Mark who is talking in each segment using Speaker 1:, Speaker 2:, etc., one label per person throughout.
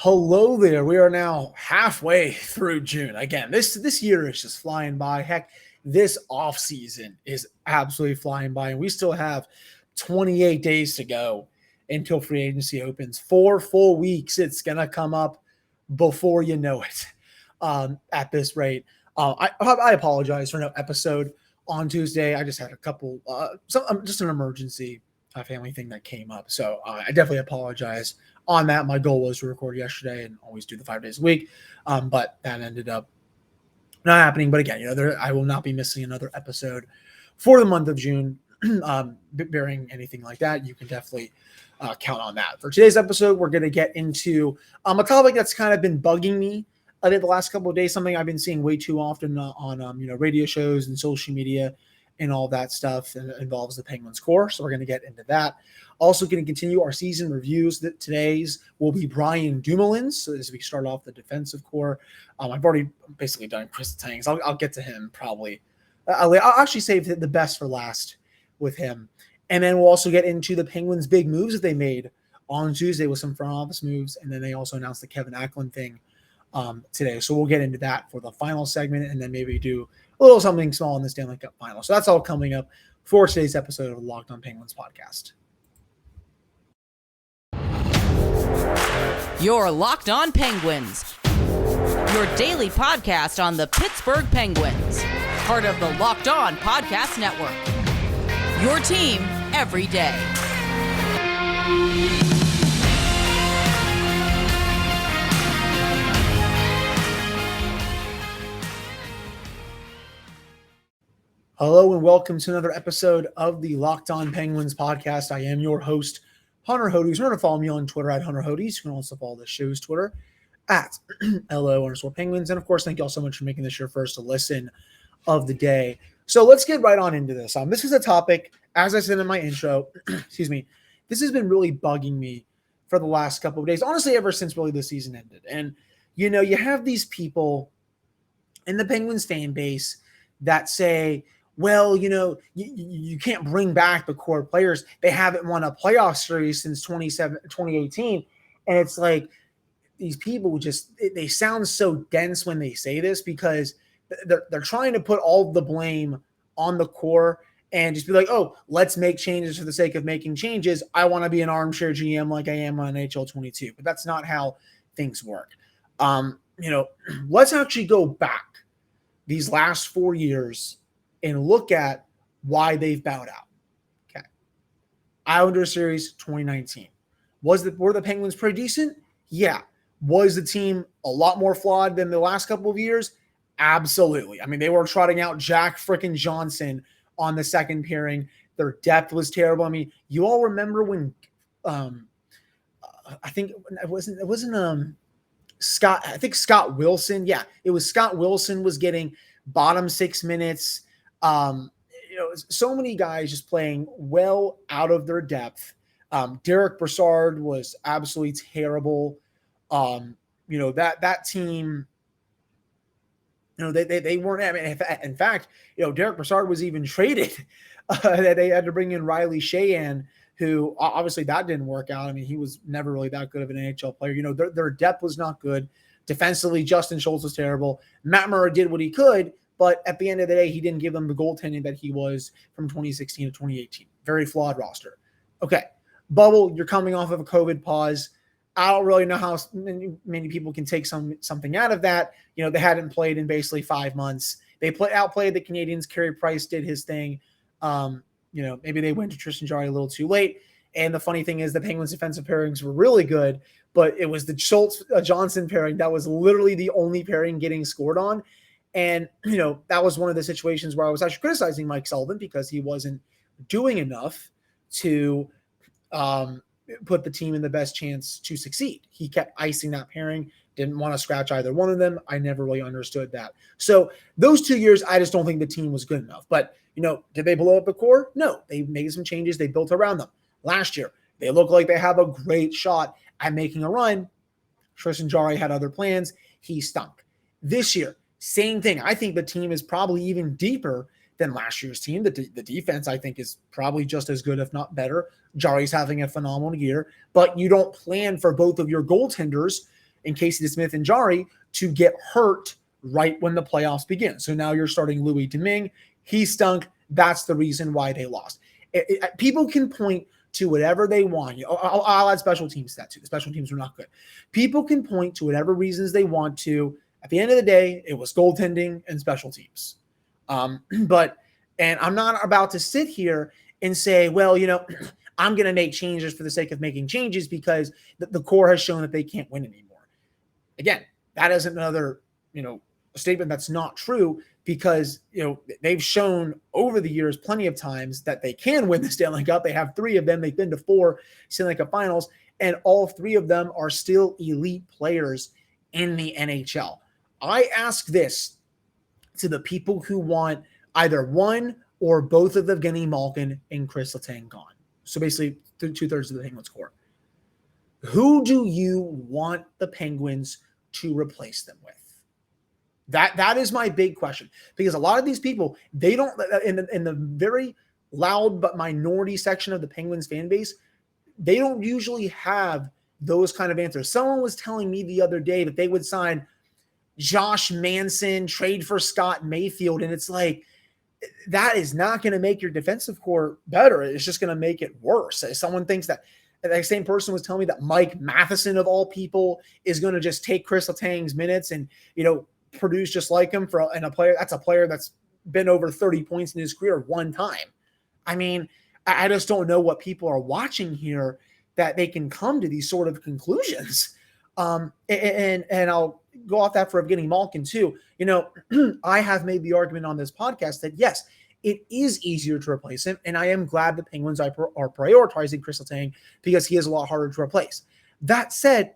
Speaker 1: Hello there. We are now halfway through June. Again, this year is just flying by. Heck, this off season is absolutely flying by, and we still have 28 days to go until free agency opens. 4 full weeks. It's gonna come up before you know it. At this rate, I apologize for no episode on Tuesday. I just had a couple, just an emergency family thing that came up, so I definitely apologize on that. My goal was to record yesterday and always do the 5 days a week, but that ended up not happening. But again, I will not be missing another episode for the month of June. Bearing anything like that, you can definitely count on that. For today's episode, we're going to get into a topic that's kind of been bugging me the last couple of days, something I've been seeing way too often on radio shows and social media and all that stuff that involves the Penguins core. So we're going to get into that. Also going to continue our season reviews. That today's will be Brian Dumoulin's. So as we start off the defensive core, I've already basically done Chris Tang's. I'll get to him probably. I'll actually save the best for last with him. And then we'll also get into the Penguins' big moves that they made on Tuesday with some front office moves. And then they also announced the Kevin Acklin thing today. So we'll get into that for the final segment, and then maybe do a little something small in the Stanley Cup final. So that's all coming up for today's episode of the Locked On Penguins podcast.
Speaker 2: You're Locked On Penguins, your daily podcast on the Pittsburgh Penguins, part of the Locked On Podcast Network, your team every day.
Speaker 1: Hello and welcome to another episode of the Locked On Penguins podcast. I am your host, Hunter Hodes. Remember to follow me on Twitter at Hunter Hodes. You can also follow the show's Twitter at LO_Penguins. And of course, thank you all so much for making this your first listen of the day. So let's get right on into this. This is a topic, as I said in my intro, excuse me, this has been really bugging me for the last couple of days, honestly, ever since really the season ended. And, you have these people in the Penguins fan base that say, well, you can't bring back the core players. They haven't won a playoff series since 2018. And it's like these people they sound so dense when they say this, because they're trying to put all the blame on the core and just be like, oh, let's make changes for the sake of making changes. I want to be an armchair GM like I am on NHL 22. But that's not how things work. Let's actually go back these last 4 years and look at why they've bowed out. Okay. Islanders series 2019. Were the Penguins pretty decent? Yeah. Was the team a lot more flawed than the last couple of years? Absolutely. I mean, they were trotting out Jack frickin' Johnson on the second pairing. Their depth was terrible. I mean, you all remember when I think it wasn't Scott. I think Scott Wilson. Yeah, it was Scott Wilson was getting bottom 6 minutes. So many guys just playing well out of their depth. Derek Brassard was absolutely terrible. That team, they weren't. I mean, in fact, Derek Brassard was even traded. They had to bring in Riley Sheahan, who obviously that didn't work out. I mean, he was never really that good of an NHL player. Their depth was not good. Defensively, Justin Schultz was terrible. Matt Murray did what he could, but at the end of the day, he didn't give them the goaltending that he was from 2016 to 2018. Very flawed roster. Okay, Bubble, you're coming off of a COVID pause. I don't really know how many people can take something out of that. They hadn't played in basically 5 months. They outplayed the Canadians. Carey Price did his thing. Maybe they went to Tristan Jarry a little too late. And the funny thing is the Penguins' defensive pairings were really good, but it was the Schultz-Johnson pairing that was literally the only pairing getting scored on. And, that was one of the situations where I was actually criticizing Mike Sullivan because he wasn't doing enough to put the team in the best chance to succeed. He kept icing that pairing, didn't want to scratch either one of them. I never really understood that. So those 2 years, I just don't think the team was good enough. But, did they blow up the core? No, they made some changes. They built around them. Last year, they look like they have a great shot at making a run. Tristan Jarry had other plans. He stunk. This year, same thing. I think the team is probably even deeper than last year's team. The defense, I think, is probably just as good, if not better. Jarry's having a phenomenal year, but you don't plan for both of your goaltenders in Casey DeSmith and Jari to get hurt right when the playoffs begin. So now you're starting Louis Domingue. He stunk. That's the reason why they lost. People can point to whatever they want. I'll add special teams to that too. The special teams were not good. People can point to whatever reasons they want to. At the end of the day, it was goaltending and special teams. And I'm not about to sit here and say, well, I'm going to make changes for the sake of making changes because the core has shown that they can't win anymore. Again, that is another, statement that's not true because, they've shown over the years plenty of times that they can win the Stanley Cup. They have 3 of them. They've been to 4 Stanley Cup finals, and all 3 of them are still elite players in the NHL. I ask this to the people who want either one or both of Evgeny Malkin and Chris Letang gone. So basically 2/3 of the Penguins core. Who do you want the Penguins to replace them with? That is my big question, because a lot of these people, they don't, in the very loud but minority section of the Penguins fan base, they don't usually have those kind of answers. Someone was telling me the other day that they would sign Josh Manson, trade for Scott Mayfield, and it's like, that is not going to make your defensive core better. It's just going to make it worse. Someone thinks that same person was telling me that Mike Matheson, of all people, is going to just take Chris Letang's minutes and, produce just like him and a player. That's a player that's been over 30 points in his career one time. I mean, I just don't know what people are watching here that they can come to these sort of conclusions. And I'll go off that for Evgeny Malkin too. I have made the argument on this podcast that yes, it is easier to replace him. And I am glad the Penguins are prioritizing Chris Letang because he is a lot harder to replace. That said,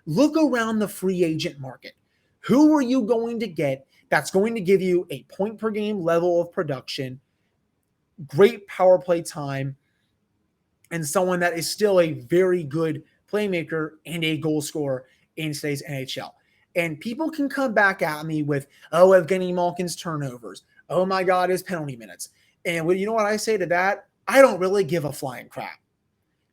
Speaker 1: look around the free agent market. Who are you going to get that's going to give you a point per game level of production, great power play time, and someone that is still a very good playmaker and a goal scorer in today's NHL? And people can come back at me with, Evgeny Malkin's turnovers. Oh my God, his penalty minutes. And you know what I say to that? I don't really give a flying crap.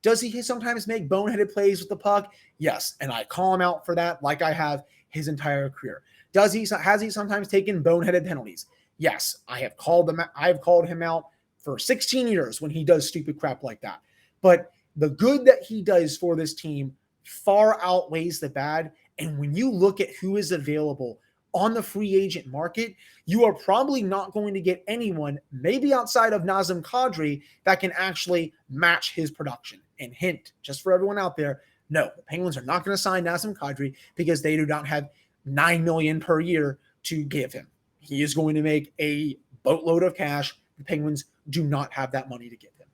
Speaker 1: Does he sometimes make boneheaded plays with the puck? Yes. And I call him out for that like I have his entire career. Has he sometimes taken boneheaded penalties? Yes. I have called him out for 16 years when he does stupid crap like that. But the good that he does for this team far outweighs the bad. And when you look at who is available on the free agent market, you are probably not going to get anyone, maybe outside of Nazem Kadri, that can actually match his production. And hint, just for everyone out there, no, the Penguins are not going to sign Nazem Kadri because they do not have $9 million per year to give him. He is going to make a boatload of cash. The Penguins do not have that money to give him.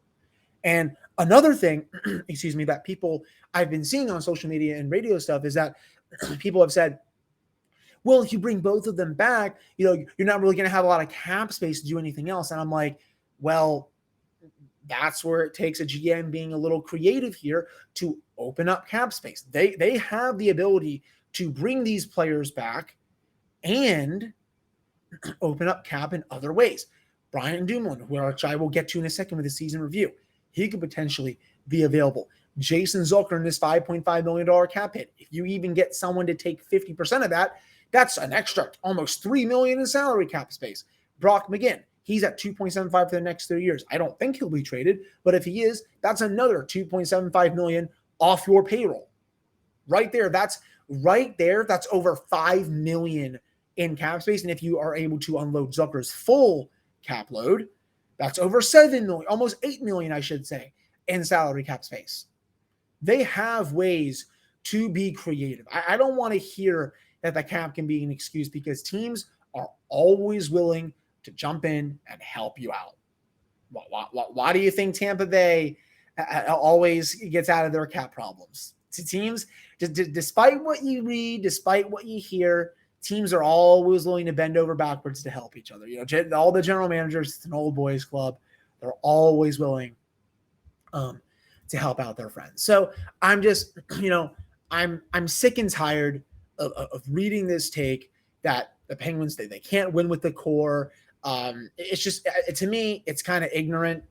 Speaker 1: And another thing, that people I've been seeing on social media and radio stuff is that people have said, well, if you bring both of them back, you're not really going to have a lot of cap space to do anything else. And I'm like, well, that's where it takes a GM being a little creative here to open up cap space. They have the ability to bring these players back and open up cap in other ways. Brian Dumoulin, which I will get to in a second with the season review, he could potentially be available. Jason Zucker in this $5.5 million cap hit. If you even get someone to take 50% of that, that's an extra almost $3 million in salary cap space. Brock McGinn, he's at 2.75 for the next 3 years. I don't think he'll be traded, but if he is, that's another 2.75 million off your payroll. Right there, that's over $5 million in cap space. And if you are able to unload Zucker's full cap load, that's over $7 million, almost $8 million, I should say, in salary cap space. They have ways to be creative. I don't want to hear that the cap can be an excuse because teams are always willing to jump in and help you out. Why do you think Tampa Bay always gets out of their cap problems? To teams, despite what you read, despite what you hear, teams are always willing to bend over backwards to help each other. All the general managers, it's an old boys club. They're always willing to help out their friends. So I'm just, I'm sick and tired of reading this take that the Penguins, they can't win with the core. It's just, to me, it's kind of ignorant.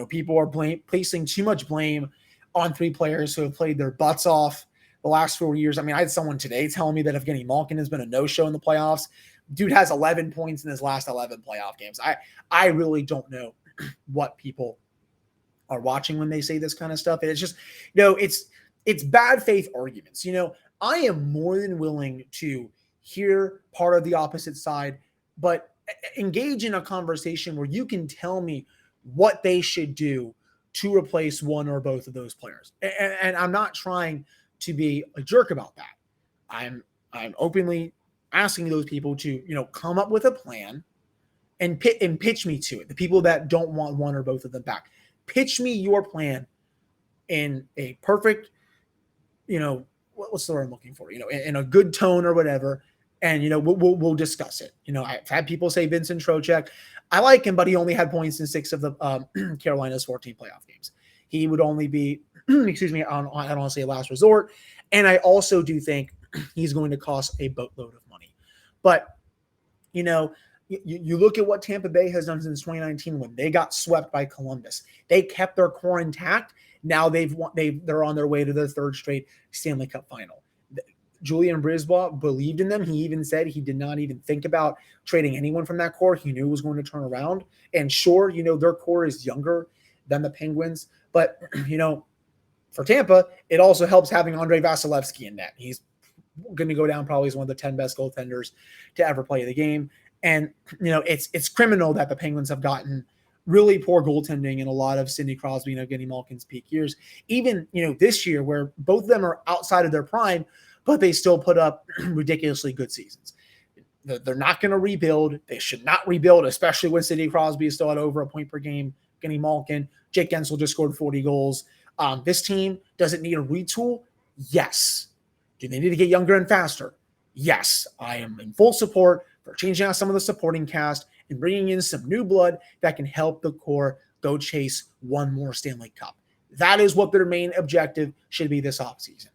Speaker 1: People are placing too much blame on 3 players who have played their butts off the last 4 years. I mean, I had someone today telling me that Evgeny Malkin has been a no-show in the playoffs. Dude has 11 points in his last 11 playoff games. I really don't know what people are watching when they say this kind of stuff. And it's just, it's bad faith arguments. I am more than willing to hear part of the opposite side, but engage in a conversation where you can tell me what they should do to replace one or both of those players. And I'm not trying to be a jerk about that. I'm openly asking those people to, come up with a plan and pitch me to it. The people that don't want one or both of them back, pitch me your plan in a perfect, what's the word I'm looking for? In a good tone or whatever. And, we'll discuss it. I've had people say Vincent Trocheck. I like him, but he only had points in 6 of the Carolina's 14 playoff games. He would only be, on I don't want to say a last resort. And I also do think he's going to cost a boatload of money. But, you look at what Tampa Bay has done since 2019 when they got swept by Columbus. They kept their core intact. Now they're on their way to their 3rd straight Stanley Cup final. Julian Brisebois believed in them. He even said he did not even think about trading anyone from that core. He knew it was going to turn around. And sure, their core is younger than the Penguins. But, for Tampa, it also helps having Andrei Vasilevsky in net. He's going to go down probably as one of the 10 best goaltenders to ever play the game. And, it's criminal that the Penguins have gotten really poor goaltending in a lot of Sidney Crosby and Evgeny Malkin's peak years. Even, this year where both of them are outside of their prime, but they still put up ridiculously good seasons. They're not going to rebuild. They should not rebuild, especially when Sidney Crosby is still at over a point per game. Evgeny Malkin, Jake Gensel just scored 40 goals. This team, does it need a retool? Yes. Do they need to get younger and faster? Yes. I am in full support for changing out some of the supporting cast and bringing in some new blood that can help the core go chase one more Stanley Cup. That is what their main objective should be this offseason.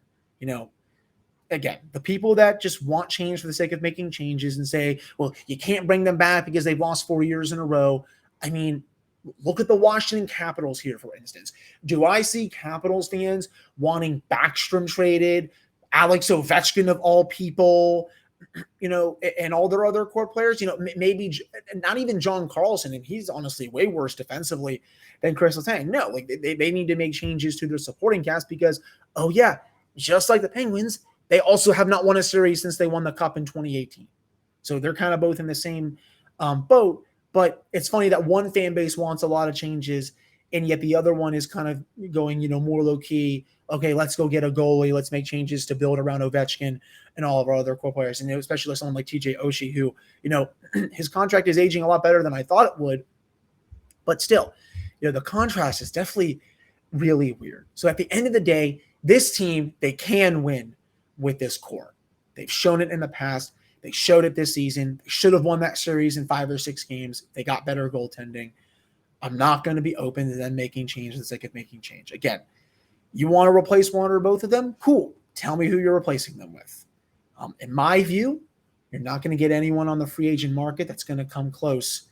Speaker 1: Again, the people that just want change for the sake of making changes and say, well, you can't bring them back because they've lost 4 years in a row. I mean, look at the Washington Capitals here, for instance. Do I see Capitals fans wanting Backstrom traded, Alex Ovechkin of all people, and all their other core players? Maybe not even John Carlson, and he's honestly way worse defensively than Chris Letang. No, they need to make changes to their supporting cast because, just like the Penguins, they also have not won a series since they won the Cup in 2018. So they're kind of both in the same boat. But it's funny that one fan base wants a lot of changes, and yet the other one is kind of going, more low-key. Okay, let's go get a goalie. Let's make changes to build around Ovechkin and all of our other core players. And especially someone like TJ Oshie, who, his contract is aging a lot better than I thought it would. But still, the contrast is definitely really weird. So at the end of the day, this team, they can win with this core. They've shown it in the past. They showed it this season. They should have won that series in 5 or 6 games. They got better goaltending. I'm not going to be open to them making change for the sake of making change. Again, you want to replace one or both of them? Cool. Tell me who you're replacing them with. In my view, you're not going to get anyone on the free agent market that's going to come close.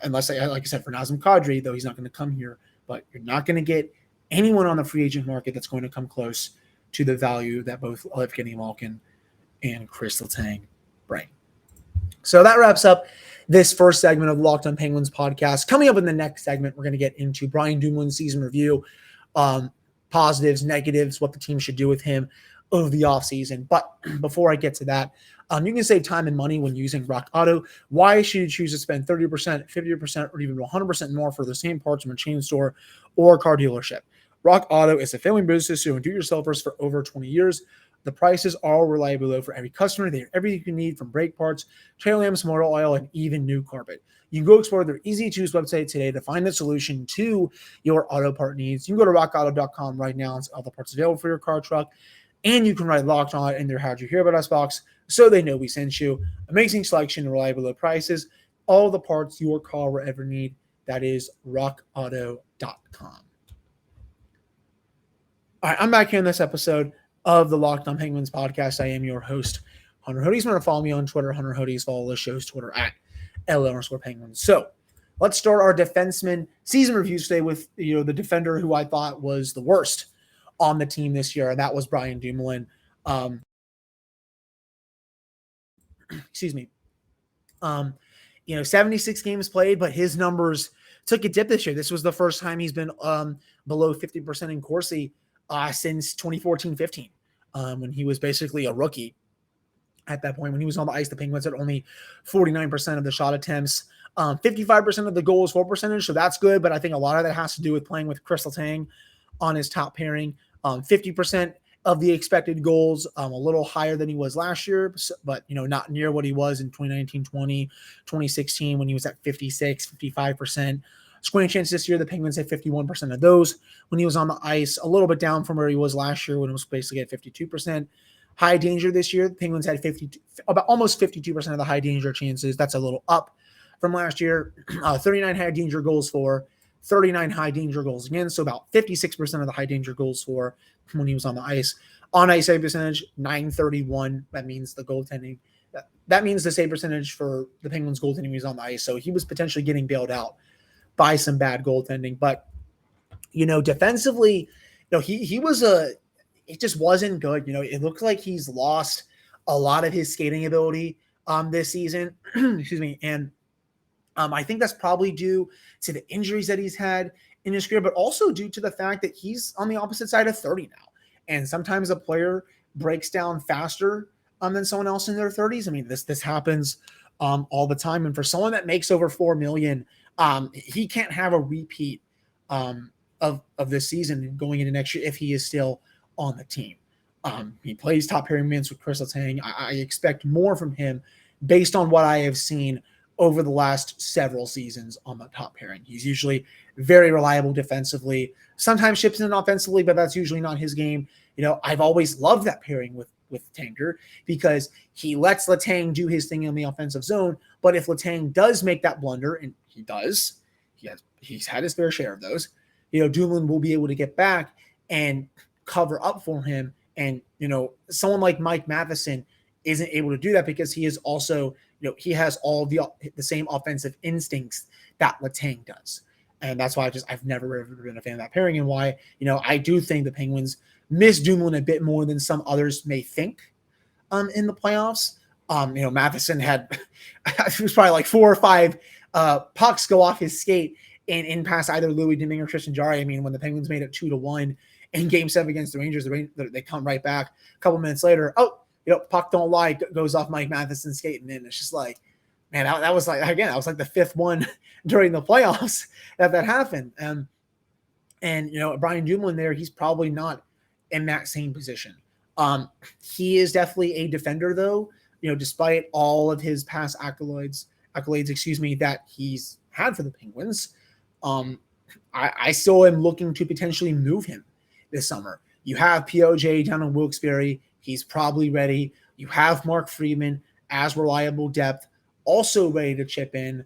Speaker 1: Unless, like I said, for Nazem Kadri, though he's not going to come here. But you're not going to get anyone on the free agent market that's going to come close to the value that both Evgeny Malkin and Chris Letang bring. So that wraps up this first segment of the Locked On Penguins podcast. Coming up in the next segment, we're going to get into Brian Dumoulin's season review, positives, negatives, what the team should do with him over the offseason. But before I get to that, you can save time and money when using Rock Auto. Why should you choose to spend 30%, 50%, or even 100% more for the same parts from a chain store or car dealership? Rock Auto is a family business who do-it-yourselfers for over 20 years. The prices are reliably low for every customer. They have everything you need, from brake parts, tail lamps, motor oil, and even new carpet. You can go explore their easy-to-use website today to find a solution to your auto part needs. You can go to rockauto.com right now and see all the parts available for your car, truck, and you can write Locked On in their How'd You Hear About Us box so they know we sent you. Amazing selection and reliable low prices. All the parts your car will ever need. That is rockauto.com. All right, I'm back here in this episode of the Locked On Penguins podcast. I am your host, Hunter Hodes. Remember to follow me on Twitter, Hunter Hodes. Follow the show's Twitter at @LL_Penguins. So let's start our defenseman season reviews today with the defender who I thought was the worst on the team this year, and that was Brian Dumoulin. Excuse me. 76 games played, but his numbers took a dip this year. This was the first time he's been below 50% in Corsi since 2014-15, when he was basically a rookie. At that point, when he was on the ice, the Penguins had only 49% of the shot attempts, 55% of the goals for percentage, so that's good, but I think a lot of that has to do with playing with Chris Letang on his top pairing. 50% of the expected goals, a little higher than he was last year, but not near what he was in 2019-20, 2016 when he was at 56, 55%. Scoring chances this year, the Penguins had 51% of those when he was on the ice, a little bit down from where he was last year when it was basically at 52%. High danger this year, the Penguins had almost 52% of the high danger chances. That's a little up from last year. 39 high danger goals for, 39 high danger goals again, so about 56% of the high danger goals for when he was on the ice. On ice save percentage, 931. That means the goaltending. That means the save percentage for the Penguins goaltending when he was on the ice. So he was potentially getting bailed out by some bad goaltending. But defensively, he was it just wasn't good. It looked like he's lost a lot of his skating ability this season. Excuse me. And I think that's probably due to the injuries that he's had in his career, but also due to the fact that he's on the opposite side of 30 now. And sometimes a player breaks down faster than someone else in their 30s. I mean, this happens all the time. And for someone that makes over $4 million, he can't have a repeat of this season going into next year if he is still on the team. He plays top pairing minutes with Chris Letang. I expect more from him based on what I have seen over the last several seasons on the top pairing. He's usually very reliable defensively, sometimes chips in offensively, but that's usually not his game. I've always loved that pairing with Tanker because he lets Letang do his thing in the offensive zone. But if Letang does make that blunder, and he does, he's had his fair share of those, Dumoulin will be able to get back and cover up for him. And, someone like Mike Matheson isn't able to do that because he is also, he has all the same offensive instincts that Letang does. And that's why I've never ever been a fan of that pairing, and why, I do think the Penguins miss Dumoulin a bit more than some others may think in the playoffs. Matheson had, it was probably like 4 or 5 pucks go off his skate in past either Louis Domingue or Tristan Jarry. I mean, when the Penguins made it 2-1 in Game 7 against the Rangers, they come right back a couple minutes later. Puck don't lie, goes off Mike Matheson's skate, and then it's just like, man, that was like, again, that was like the 5th one during the playoffs that happened. And Brian Dumoulin there, he's probably not in that same position. He is definitely a defender, though, despite all of his past accolades, that he's had for the Penguins. I still am looking to potentially move him this summer. You have POJ down in Wilkes-Barre. He's probably ready. You have Mark Friedman as reliable depth, also ready to chip in.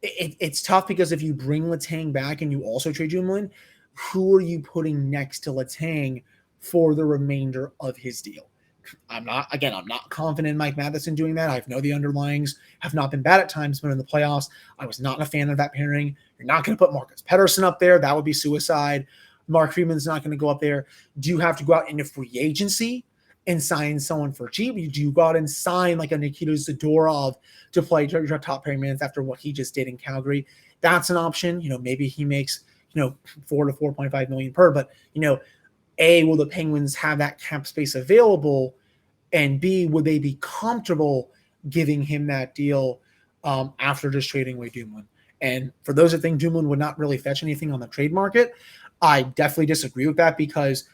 Speaker 1: It's tough because if you bring Letang back and you also trade Dumoulin, who are you putting next to Letang for the remainder of his deal? I'm not confident in Mike Matheson doing that. I know the underlyings have not been bad at times, but in the playoffs, I was not a fan of that pairing. You're not going to put Marcus Pettersson up there. That would be suicide. Mark Friedman's not going to go up there. Do you have to go out into free agency and sign someone for cheap? Do you go out and sign like a Nikita Zadorov to play your top pairing minutes after what he just did in Calgary? That's an option. Maybe he makes, $4 to $4.5 million per, but, A, will the Penguins have that cap space available? And B, would they be comfortable giving him that deal after just trading away Dumoulin? And for those that think Dumoulin would not really fetch anything on the trade market, I definitely disagree with that because,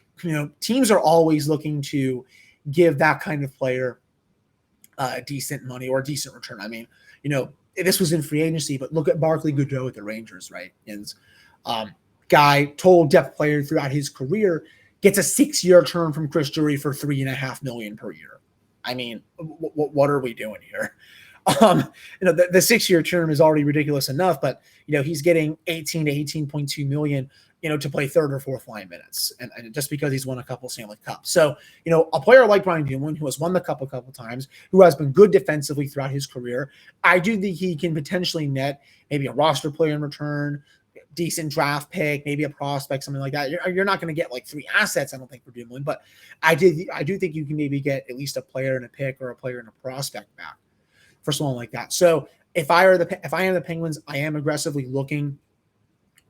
Speaker 1: teams are always looking to give that kind of player decent money or a decent return. I mean, this was in free agency, but look at Barclay Goodrow at the Rangers, right? And guy, total depth player throughout his career, gets a 6-year term from Chris Drury for $3.5 million per year. I mean, what are we doing here? The 6-year term is already ridiculous enough, but he's getting 18 to 18.2 million, to play 3rd or 4th line minutes, and just because he's won a couple Stanley Cups. So, a player like Brian Dumoulin, who has won the cup a couple times, who has been good defensively throughout his career, I do think he can potentially net maybe a roster player in return, decent draft pick, maybe a prospect, something like that. You're not going to get like 3 assets, I don't think, for Dumoulin, but I do think you can maybe get at least a player and a pick or a player and a prospect back for someone like that. So if I am the Penguins, I am aggressively looking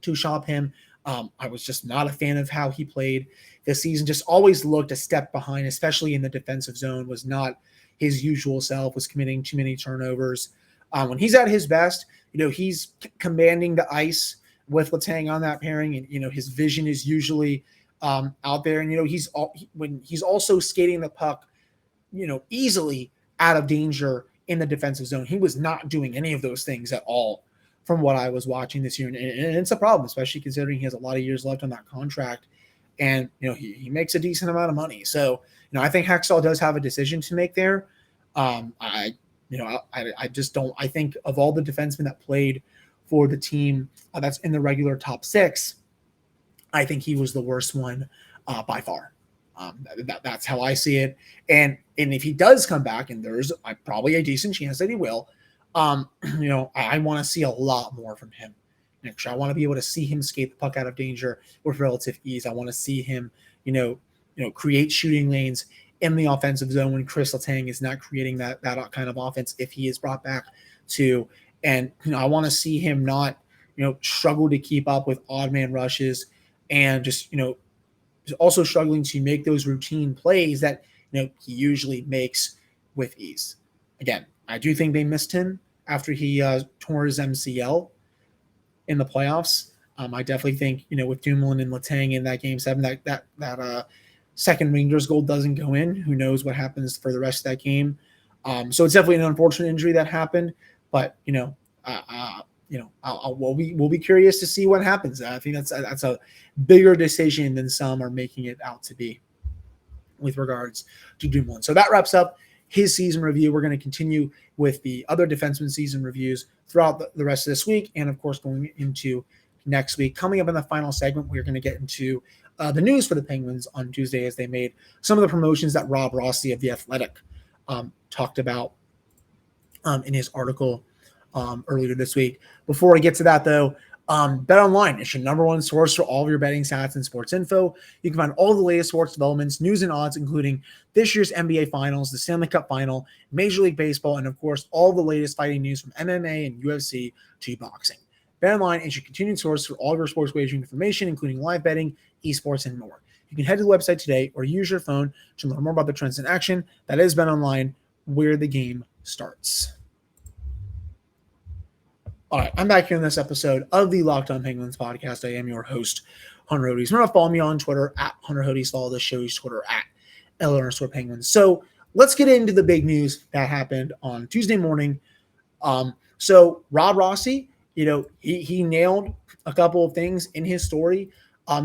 Speaker 1: to shop him. I was just not a fan of how he played this season. Just always looked a step behind, especially in the defensive zone. Was not his usual self. Was committing too many turnovers. When he's at his best, he's commanding the ice with Letang on that pairing, and his vision is usually out there. And when he's also skating the puck, easily out of danger in the defensive zone. He was not doing any of those things at all from what I was watching this year. And it's a problem, especially considering he has a lot of years left on that contract. And, he makes a decent amount of money. So, I think Hextall does have a decision to make there. I just don't, I think of all the defensemen that played for the team that's in the regular top 6, I think he was the worst one by far. That's how I see it. And if he does come back, and there's probably a decent chance that he will, I want to see a lot more from him next year. I want to be able to see him skate the puck out of danger with relative ease. I want to see him, create shooting lanes in the offensive zone when Chris Letang is not creating that kind of offense if he is brought back to. And, I want to see him not, struggle to keep up with odd man rushes and just, also struggling to make those routine plays that, he usually makes with ease. Again, I do think they missed him after he tore his MCL in the playoffs. I definitely think, with Dumoulin and Letang in that Game 7, that second Rangers goal doesn't go in. Who knows what happens for the rest of that game? So it's definitely an unfortunate injury that happened. But we'll be curious to see what happens. I think that's a bigger decision than some are making it out to be with regards to Dumoulin. So that wraps up his season review. We're going to continue with the other defenseman season reviews throughout the rest of this week, and of course going into next week. Coming up in the final segment, we're going to get into the news for the Penguins on Tuesday as they made some of the promotions that Rob Rossi of The Athletic talked about in his article earlier this week. Before I get to that, though, BetOnline is your number one source for all of your betting stats and sports info. You can find all the latest sports developments, news, and odds, including this year's NBA Finals, the Stanley Cup Final, Major League Baseball, and, of course, all the latest fighting news from MMA and UFC to boxing. BetOnline is your continued source for all of your sports wagering information, including live betting, esports, and more. You can head to the website today or use your phone to learn more about the trends in action. That is BetOnline, where the game starts. All right, I'm back here in this episode of the Locked On Penguins podcast. I am your host, Hunter Hodes. Remember to follow me on Twitter at Hunter Hodes. Follow the show's Twitter at @L_Penguins. So let's get into the big news that happened on Tuesday morning. So Rob Rossi, he nailed a couple of things in his story.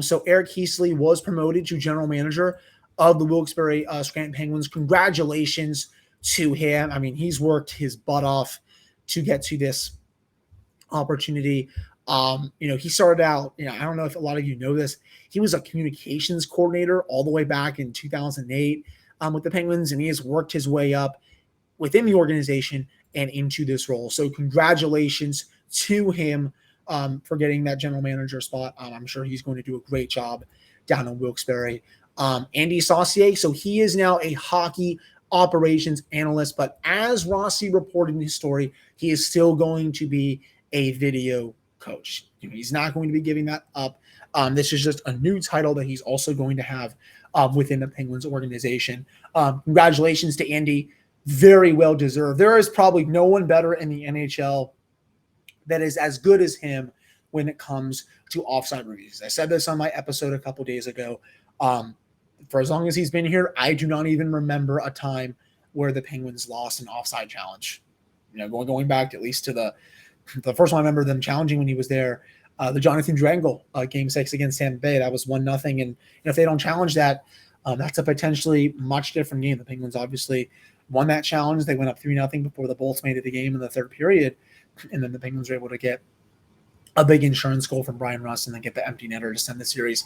Speaker 1: So Eric Heasley was promoted to general manager of the Wilkes-Barre Scranton Penguins. Congratulations to him. I mean, he's worked his butt off to get to this opportunity. He started out, I don't know if a lot of you know this, he was a communications coordinator all the way back in 2008 with the Penguins, and he has worked his way up within the organization and into this role. So congratulations to him for getting that general manager spot. I'm sure he's going to do a great job down in Wilkes-Barre. Andy Saucier, so he is now a hockey operations analyst, but as Rossi reported in his story, he is still going to be a video coach. He's not going to be giving that up. This is just a new title that he's also going to have within the Penguins organization. Congratulations to Andy. Very well deserved. There is probably no one better in the NHL that is as good as him when it comes to offside reviews. I said this on my episode a couple days ago. For as long as he's been here, I do not even remember a time where the Penguins lost an offside challenge. Going back at least to the first one I remember them challenging when he was there, the Jonathan Drangle Game 6 against Tampa Bay. That was 1-0. And if they don't challenge that, that's a potentially much different game. The Penguins obviously won that challenge. They went up 3-0 before the Bolts made it the game in the third period. And then the Penguins were able to get a big insurance goal from Brian Rust and then get the empty netter to send the series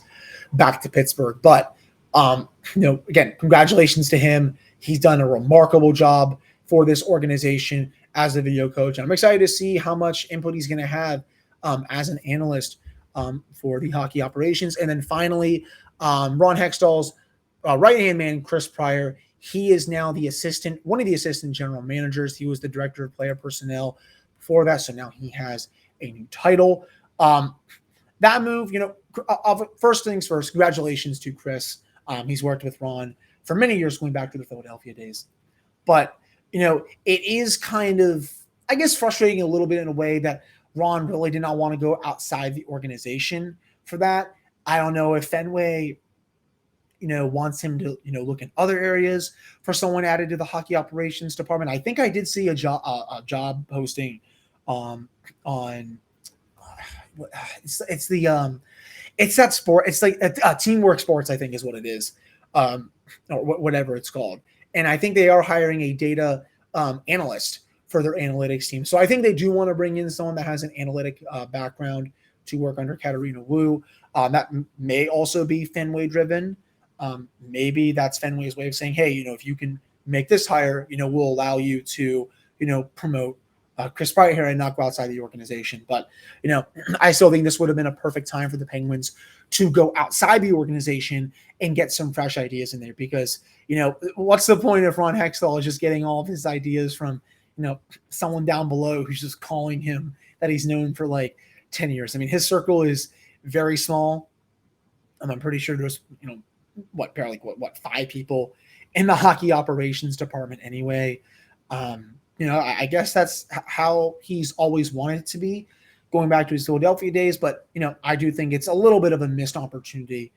Speaker 1: back to Pittsburgh. But, again, congratulations to him. He's done a remarkable job for this organization as a video coach. And I'm excited to see how much input he's going to have as an analyst for the hockey operations. And then finally, Ron Hextall's right-hand man, Chris Pryor, he is now one of the assistant general managers. He was the director of player personnel before that, so now he has a new title. That move, first things first, congratulations to Chris. He's worked with Ron for many years, going back to the Philadelphia days. But, it is kind of, I guess, frustrating a little bit in a way that Ron really did not want to go outside the organization for that. I don't know if Fenway, wants him to, look in other areas for someone added to the hockey operations department. I think I did see a job posting on it's that sport. It's like Teamwork Sports, I think is what it is, or whatever it's called. And I think they are hiring a data analyst for their analytics team. So I think they do want to bring in someone that has an analytic background to work under Katarina Wu. That may also be Fenway driven. Maybe that's Fenway's way of saying, hey, if you can make this hire, we'll allow you to, promote Chris Pryor here and not go outside the organization. But, I still think this would have been a perfect time for the Penguins to go outside the organization and get some fresh ideas in there because, what's the point if Ron Hextall is just getting all of his ideas from, someone down below who's just calling him that he's known for like 10 years. I mean, his circle is very small. I'm pretty sure there's, barely 5 people in the hockey operations department anyway. I guess that's how he's always wanted it to be going back to his Philadelphia days. But, I do think it's a little bit of a missed opportunity,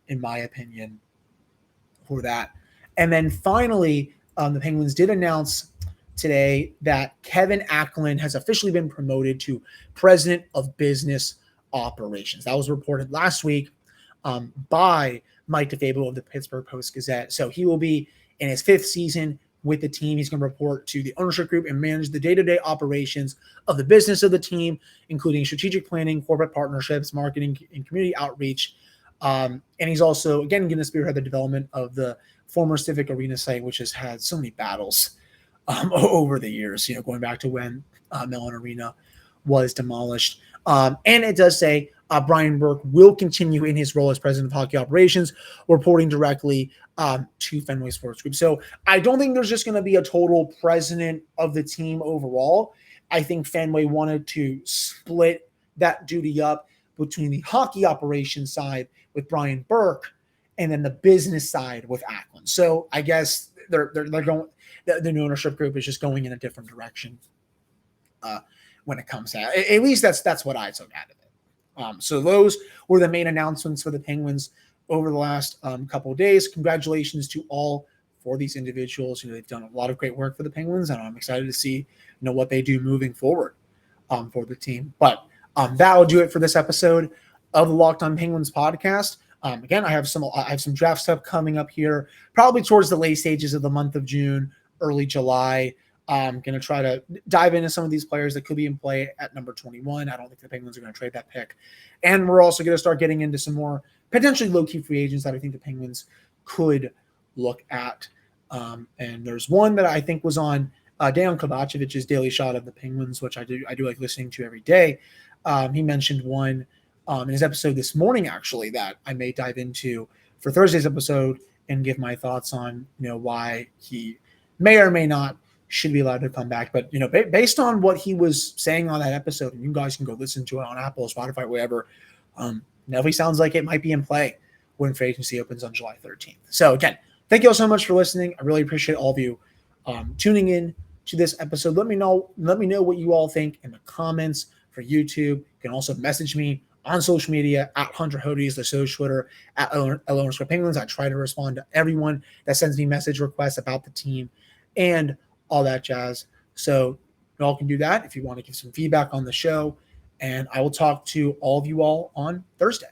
Speaker 1: in my opinion, for that. And then finally, the Penguins did announce today that Kevin Acklin has officially been promoted to president of business operations. That was reported last week by Mike DeFabo of the Pittsburgh Post-Gazette. So he will be in his 5th season with the team. He's going to report to the ownership group and manage the day-to-day operations of the business of the team, including strategic planning, corporate partnerships, marketing, and community outreach. And he's also, again, going to spearhead the development of the former Civic Arena site, which has had so many battles over the years, going back to when Mellon Arena was demolished. And it does say Brian Burke will continue in his role as president of hockey operations, reporting directly to Fenway Sports Group. So I don't think there's just going to be a total president of the team overall. I think Fenway wanted to split that duty up between the hockey operations side with Brian Burke and then the business side with Acklin. So I guess they're going. The new ownership group is just going in a different direction when it comes to that. At least that's what I took out of it. So those were the main announcements for the Penguins over the last couple of days. Congratulations to all 4 of these individuals. They've done a lot of great work for the Penguins, and I'm excited to see what they do moving forward for the team. But that will do it for this episode of the Locked On Penguins podcast. Again, I have some draft stuff coming up here, probably towards the late stages of the month of June, early July. I'm going to try to dive into some of these players that could be in play at number 21. I don't think the Penguins are going to trade that pick. And we're also going to start getting into some more potentially low-key free agents that I think the Penguins could look at. And there's one that I think was on Dejan Kovacevic's Daily Shot of the Penguins, which I do like listening to every day. He mentioned one in his episode this morning, actually, that I may dive into for Thursday's episode and give my thoughts on, why he may or may not should be allowed to come back. But, based on what he was saying on that episode, and you guys can go listen to it on Apple, Spotify, wherever, definitely sounds like it might be in play when free agency opens on July 13th. So again, thank you all so much for listening. I really appreciate all of you tuning in to this episode. Let me know what you all think in the comments for YouTube. You can also message me on social media at Hunter Hodes, the social Twitter at @Penguins. I try to respond to everyone that sends me message requests about the team and all that jazz. So you all can do that if you want to give some feedback on the show. And I will talk to all of you all on Thursday.